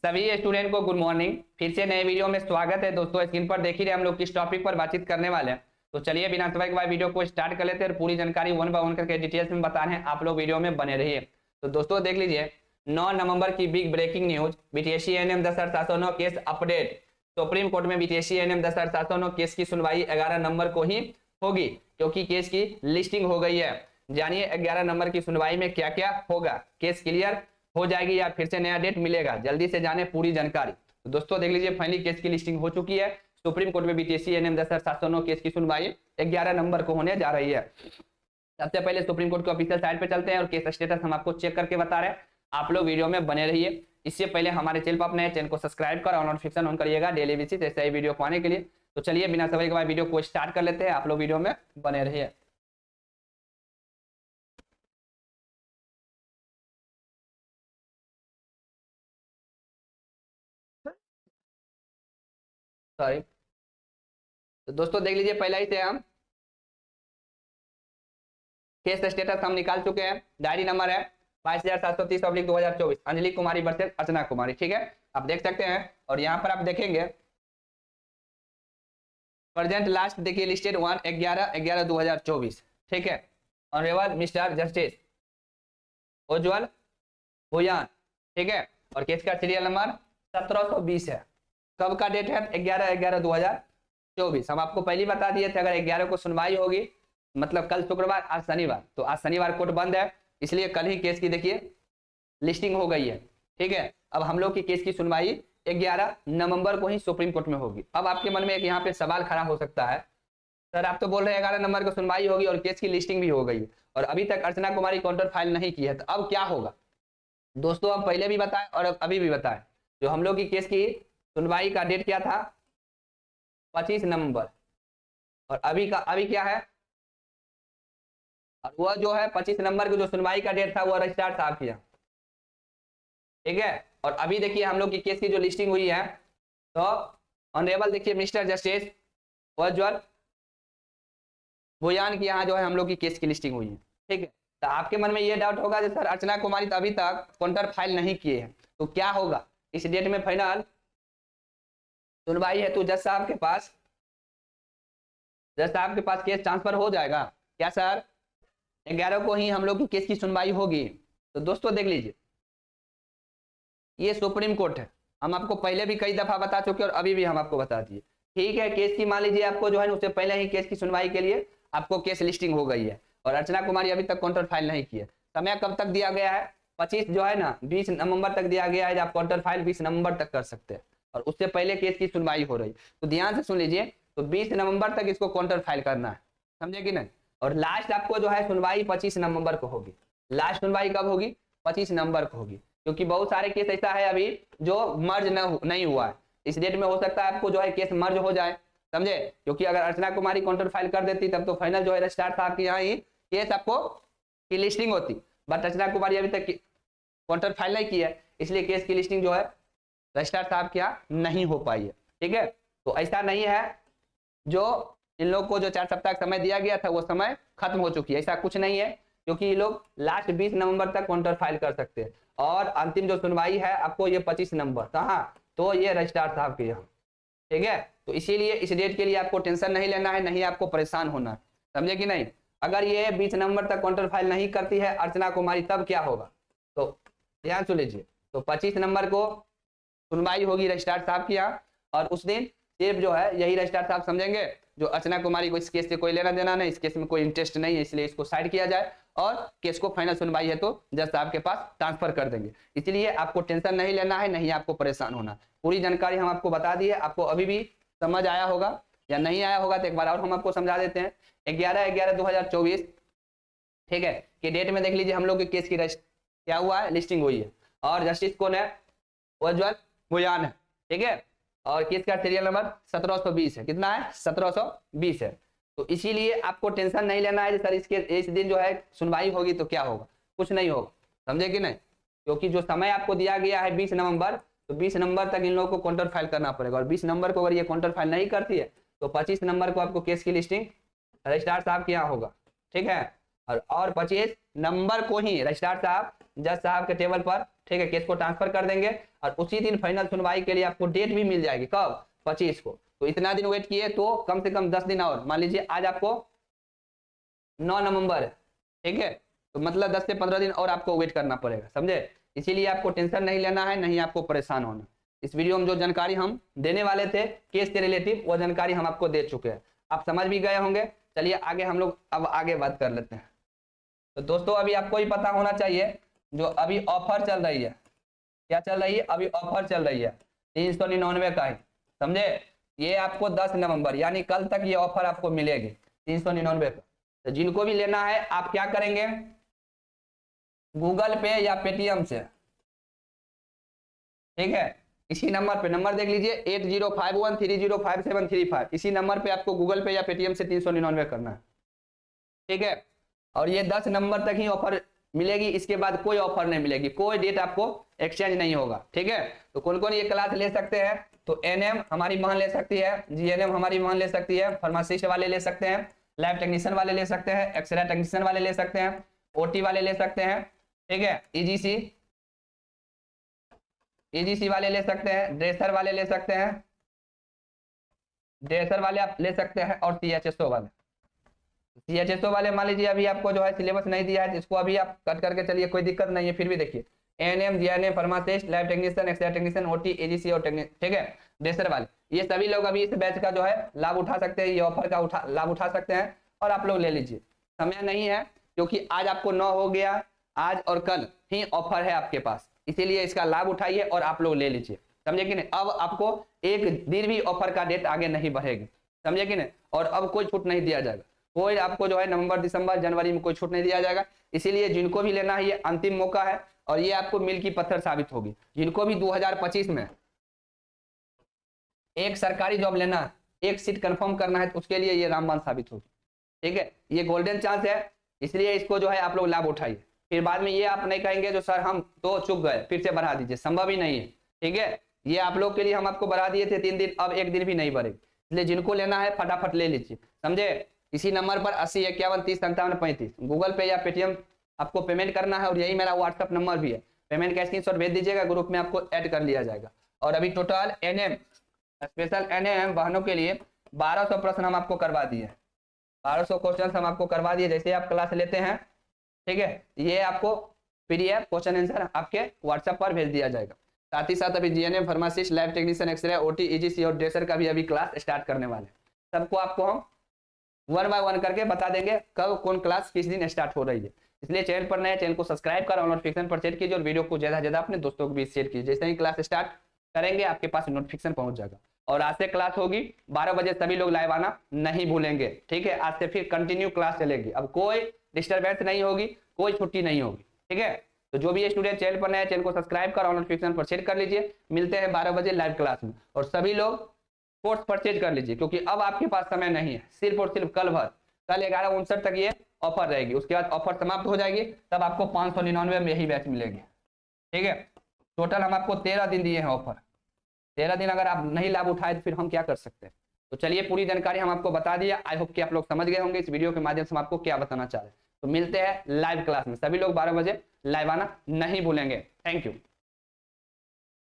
सभी स्टूडेंट को good morning. फिर से नए वीडियो में स्वागत है। दोस्तों स्क्रीन पर देख ही रहे हम लोग किस टॉपिक पर बातचीत करने वाले हैं। तो चलिए बिना समय के बाद वीडियो को स्टार्ट कर लेते हैं और पूरी जानकारी वन बाय वन करके डिटेल्स में बता रहे हैं। आप लोग वीडियो में बने रहिए। तो दोस्तों देख लीजिए 9 नवंबर की big breaking news. BTSC ANM 10,709 case update. Supreme court में बीटीएससी एएनएम 10,709 केस की सुनवाई 11 नंबर को ही होगी, क्योंकि केस की लिस्टिंग हो गई है। जानिए 11 नंबर की सुनवाई में क्या क्या होगा। केस क्लियर हो जाएगी या फिर से नया डेट मिलेगा, जल्दी से जाने पूरी जानकारी। तो दोस्तों देख लीजिए फाइनली केस की लिस्टिंग हो चुकी है। सुप्रीम कोर्ट में बीटीएससी एएनएम 10,709 केस की सुनवाई 11 नंबर को होने जा रही है। सबसे पहले सुप्रीम कोर्ट के ऑफिशियल साइट पे चलते हैं और केस स्टेटस हम आपको चेक करके बता रहे हैं। आप लोग वीडियो में बने रहिए। इससे पहले हमारे चैनल पर अपने चैनल को सब्सक्राइब कर और नोटिफिकेशन ऑन करिएगा डेली बेसिस ऐसे ही वीडियो पाने के लिए। तो चलिए बिना समय के बाद वीडियो को स्टार्ट कर लेते हैं। आप लोग वीडियो में बने रहिए। सॉरी। तो दोस्तों देख लीजिए पहला ही से हम केस स्टेटस हम निकाल चुके हैं। डायरी नंबर है 22,730/2024 अंजलि कुमारी वर्सेस अर्चना कुमारी। ठीक है, आप देख सकते हैं। और यहाँ पर आप देखेंगे प्रेजेंट लास्ट देखिए लिस्टेड 1/11/11/2024। ठीक है, ऑनरेबल मिस्टर जस्टिस उज्जवल भुयान। ठीक है, और केस का सीरियल नंबर 1720 है। कब का डेट है? 11/11/2024। हम आपको पहले बता दिए थे अगर 11 को सुनवाई होगी, मतलब कल शुक्रवार आज शनिवार, तो आज शनिवार कोर्ट बंद है, इसलिए कल ही केस की देखिए लिस्टिंग हो गई है। ठीक है, अब हम लोग की केस की सुनवाई 11 नवंबर को ही सुप्रीम कोर्ट में होगी। अब आपके मन में एक यहाँ पे सवाल खड़ा हो सकता है, सर आप तो बोल रहे हैं 11 नंबर को सुनवाई होगी और केस की लिस्टिंग भी हो गई और अभी तक अर्चना कुमारी काउंटर फाइल नहीं की है, तो अब क्या होगा? दोस्तों हम पहले भी बताएं और अभी भी बताएं, जो हम लोग की केस की सुनवाई का डेट क्या था? 25 नवंबर। और अभी क्या है? और वह जो है 25 नवंबर को जो सुनवाई का डेट था वो रजिस्ट्रार साहब किया। ठीक है, और अभी देखिए हम लोग की केस की जो लिस्टिंग हुई है, तो ऑनरेबल देखिए मिस्टर जस्टिस उज्जवल भुयान की यहाँ जो है हम लोग की केस की लिस्टिंग हुई है। ठीक है, तो आपके मन में ये डाउट होगा सर अर्चना कुमारी तो अभी तक काउंटर फाइल नहीं किए हैं, तो क्या होगा? इस डेट में फाइनल सुनवाई है तो जज साहब के पास केस ट्रांसफर हो जाएगा क्या सर? 11 को ही हम लोग की केस की सुनवाई होगी। तो दोस्तों देख लीजिए ये सुप्रीम कोर्ट है। हम आपको पहले भी कई दफा बता चुके और अभी भी हम आपको बता दिए। ठीक है, केस की मान लीजिए आपको जो है उससे पहले ही केस की सुनवाई के लिए आपको केस लिस्टिंग हो गई है और अर्चना कुमारी अभी तक काउंटर फाइल नहीं की है। समय कब तक दिया गया है? 25 जो है ना 20 नवंबर तक दिया गया है। आप काउंटर फाइल 20 नवंबर तक कर सकते हैं और उससे पहले केस की सुनवाई हो रही। तो ध्यान से सुन लीजिए, तो 20 नवंबर तक इसको काउंटर फाइल करना है, समझे कि नहीं? और लास्ट आपको जो है सुनवाई 25 नवंबर को होगी। लास्ट सुनवाई कब होगी? 25 नवंबर को होगी, क्योंकि बहुत सारे केस ऐसा है अभी जो मर्ज नहीं हुआ है। इस डेट में हो सकता है आपको जो है केस मर्ज हो जाए, समझे? क्योंकि अगर अर्चना कुमारी काउंटर फाइल कर देती तब तो फाइनल जो है रजिस्ट्रार साहब के यहाँ ही केस आपको की लिस्टिंग होती, बट अर्चना कुमारी अभी तक काउंटर फाइल नहीं की है, इसलिए केस की लिस्टिंग जो है रजिस्ट्रार साहब के यहाँ नहीं हो पाई है। ठीक है, तो ऐसा नहीं है जो इन लोग को जो 4 सप्ताह का समय दिया गया था वो समय खत्म हो चुकी है, ऐसा कुछ नहीं है, क्योंकि ये लोग लास्ट 20 नवंबर तक काउंटर फाइल कर सकते हैं और अंतिम जो सुनवाई है आपको ये 25 नवंबर कहाँ? तो ये रजिस्ट्रार साहब के यहाँ। ठीक है, तो इसीलिए इस डेट के लिए आपको टेंशन नहीं लेना है, नहीं आपको परेशान होना है, समझे कि नहीं? अगर ये 20 नवंबर तक काउंटर फाइल नहीं करती है अर्चना कुमारी तब क्या होगा? तो ध्यान सुन लीजिए, तो 25 नवंबर को सुनवाई होगी रजिस्ट्रार साहब के यहाँ और उस दिन सिर्फ जो है यही रजिस्ट्रार साहब समझेंगे जो अर्चना कुमारी को इस केस से कोई लेना देना नहीं, इस केस में कोई इंटरेस्ट नहीं है, इसलिए इसको साइड किया जाए और केस को फाइनल सुनवाई है तो जज साहब के पास ट्रांसफर कर देंगे। इसलिए आपको टेंशन नहीं लेना है, नहीं आपको परेशान होना। पूरी जानकारी हम आपको बता दी है। आपको अभी भी समझ आया होगा या नहीं आया होगा तो एक बार और हम आपको समझा देते हैं। 11/11/2024 ठीक है कि डेट में देख लीजिए हम लोग के केस की क्या हुआ है? लिस्टिंग हुई है और जस्टिस कौन है? उज्जवल भुयान है। ठीक है, और केस का सीरियल नंबर 1720 है। कितना है? 1720 है। तो इसीलिए आपको टेंशन नहीं लेना है सर इस दिन जो है सुनवाई होगी तो क्या होगा? कुछ नहीं होगा, समझे कि नहीं? क्योंकि जो समय आपको दिया गया है 20 नवंबर, तो 20 नवंबर तक इन लोगों को काउंटर फाइल करना पड़ेगा और 20 नवंबर को अगर ये काउंटर फाइल नहीं करती है तो 25 नवंबर को आपको केस की लिस्टिंग रजिस्ट्रार साहब के यहाँ होगा। ठीक है, और 25 नवंबर को ही रजिस्ट्रार साहब जज साहब के टेबल पर ठीक है, केस को ट्रांसफर कर देंगे और उसी दिन फाइनल सुनवाई के लिए आपको डेट भी मिल जाएगी। कब? 25 को। तो इतना दिन वेट किए तो कम से कम 10 दिन और, मान लीजिए आज आपको 9 नवंबर है, ठीक है, तो मतलब 10 से 15 दिन और आपको वेट करना पड़ेगा, समझे। इसीलिए आपको टेंशन नहीं लेना है, नहीं आपको परेशान होना। इस वीडियो में जो जानकारी हम देने वाले थे केस के रिलेटिव, वो जानकारी हम आपको दे चुके हैं, आप समझ भी गए होंगे। चलिए आगे हम लोग अब आगे बात कर लेते हैं। तो दोस्तों अभी आपको ही पता होना चाहिए, जो अभी ऑफर चल रही है, क्या चल रही है? अभी ऑफर चल रही है 399 का ही, समझे। ये आपको 10 नवंबर यानी कल तक ये ऑफर आपको मिलेगी 399 का। तो जिनको भी लेना है आप क्या करेंगे, गूगल पे या पेटीएम से, ठीक है, इसी नंबर पे, नंबर देख लीजिए 8051305735, इसी नंबर पे आपको गूगल पे या पेटीएम से 399 करना है, ठीक है। और ये 10 नंबर तक ही ऑफर मिलेगी, इसके बाद कोई ऑफर नहीं मिलेगी, कोई डेट आपको एक्सचेंज नहीं होगा, ठीक है। तो कौन कौन ये क्लास ले सकते हैं? तो एनएम हमारी बहन ले सकती है, जीएनएम हमारी बहन ले सकती है, फार्मासिस्ट वाले ले सकते हैं, लैब टेक्नीशियन वाले ले सकते हैं, एक्सरे टेक्नीशियन वाले ले सकते हैं, ओटी वाले ले सकते हैं, ठीक है, ईजीसी वाले ले सकते हैं, ड्रेसर वाले ले सकते हैं, ड्रेसर वाले आप ले सकते हैं, और सीएचएसओ वाले मान लीजिए अभी आपको जो है सिलेबस नहीं दिया है, इसको अभी आप कट करके चलिए, कोई दिक्कत नहीं है, फिर भी देखिए ANM, GNM, pharmacist, lab technician, X-ray technician, OT, ECG और ठीक है, ड्रेसर वाले, ये सभी लोग अभी इस बैच का जो है लाभ उठा सकते हैं, ये ऑफर का लाभ उठा सकते हैं, और आप लोग ले लीजिए। समय नहीं है क्योंकि आज आपको 9 हो गया, आज और कल ही ऑफर है आपके पास, इसीलिए इसका लाभ उठाइए और आप लोग ले लीजिए, समझे कि नहीं। अब आपको एक दिन भी ऑफर का डेट आगे नहीं बढ़ेगी, समझे कि नहीं, और अब कोई छूट नहीं दिया जाएगा, कोई आपको जो है नवंबर, दिसंबर, जनवरी में कोई छूट नहीं दिया जाएगा। इसीलिए जिनको भी लेना है ये अंतिम मौका है, और ये आपको मील की पत्थर साबित होगी। जिनको भी 2025 में एक सरकारी जॉब लेना है, एक सीट कंफर्म करना है, तो उसके लिए ये रामबाण साबित होगी, ठीक है। ये गोल्डन चांस है, इसलिए इसको जो है आप लोग लाभ उठाइए। फिर बाद में ये आप नहीं कहेंगे जो सर हम तो चुक गए, फिर से बढ़ा दीजिए, संभव ही नहीं है, ठीक है। ये आप लोग के लिए हम आपको बढ़ा दिए थे 3 दिन, अब 1 दिन भी नहीं बढ़ेगी, इसलिए जिनको लेना है फटाफट ले लीजिए, समझे। इसी नंबर पर 80 51 30 57 35 गूगल पे या पेटीएम आपको पेमेंट करना है, और यही मेरा व्हाट्सअप नंबर भी है, पेमेंट का स्क्रीनशॉट भेज दीजिएगा, ग्रुप में आपको ऐड कर लिया जाएगा। और अभी टोटल एनएम, स्पेशल एनएम वाहनों के लिए 1200 प्रश्न हम आपको करवा दिए, 1200 क्वेश्चन हम आपको करवा दिए। जैसे आप क्लास लेते हैं, ठीक है, ये आपको पीडीएफ क्वेश्चन आंसर आपके व्हाट्सएप पर भेज दिया जाएगा। साथ ही साथ अभी GNM, pharmacist, lab technician, X-ray, OT, ECG और ड्रेसर का भी अभी क्लास स्टार्ट करने वाले हैं। सबको आपको हम 1 बाय 1 करके बता देंगे कब कौन क्लास किस दिन स्टार्ट हो रही है। इसलिए चैनल पर नए, चैनल को सब्सक्राइब कर और नोटिफिकेशन पर सेट कीजिए, और वीडियो को ज्यादा से ज्यादा अपने दोस्तों को भी शेयर कीजिए। जैसे ही क्लास स्टार्ट करेंगे आपके पास नोटिफिकेशन पहुंच जाएगा। और आज से क्लास होगी 12 बजे, सभी लोग लाइव आना नहीं भूलेंगे, ठीक है। आज से फिर कंटिन्यू क्लास चलेगी, अब कोई डिस्टर्बेंस नहीं होगी, कोई छुट्टी नहीं होगी, ठीक है। तो जो भी स्टूडेंट चैनल पर नए, चैनल को सब्सक्राइब कर और नोटिफिकेशन पर सेट कर लीजिए। मिलते हैं 12 बजे लाइव क्लास में, और सभी लोग कोर्स परचेज कर लीजिए, क्योंकि अब आपके पास समय नहीं है, सिर्फ और सिर्फ कल भर, कल 11:59 तक ये ऑफर रहेगी, उसके बाद ऑफर समाप्त हो जाएगी, तब आपको 599 में यही बैच मिलेगी, ठीक है। टोटल हम आपको 13 दिन दिए हैं ऑफर, 13 दिन अगर आप नहीं लाभ उठाए तो फिर हम क्या कर सकते हैं। तो चलिए पूरी जानकारी हम आपको बता दिया, आई होप कि आप लोग समझ गए होंगे इस वीडियो के माध्यम से हम आपको क्या बताना चाह रहे हैं। तो मिलते हैं लाइव क्लास में, सभी लोग 12 बजे लाइव आना नहीं भूलेंगे। Thank you.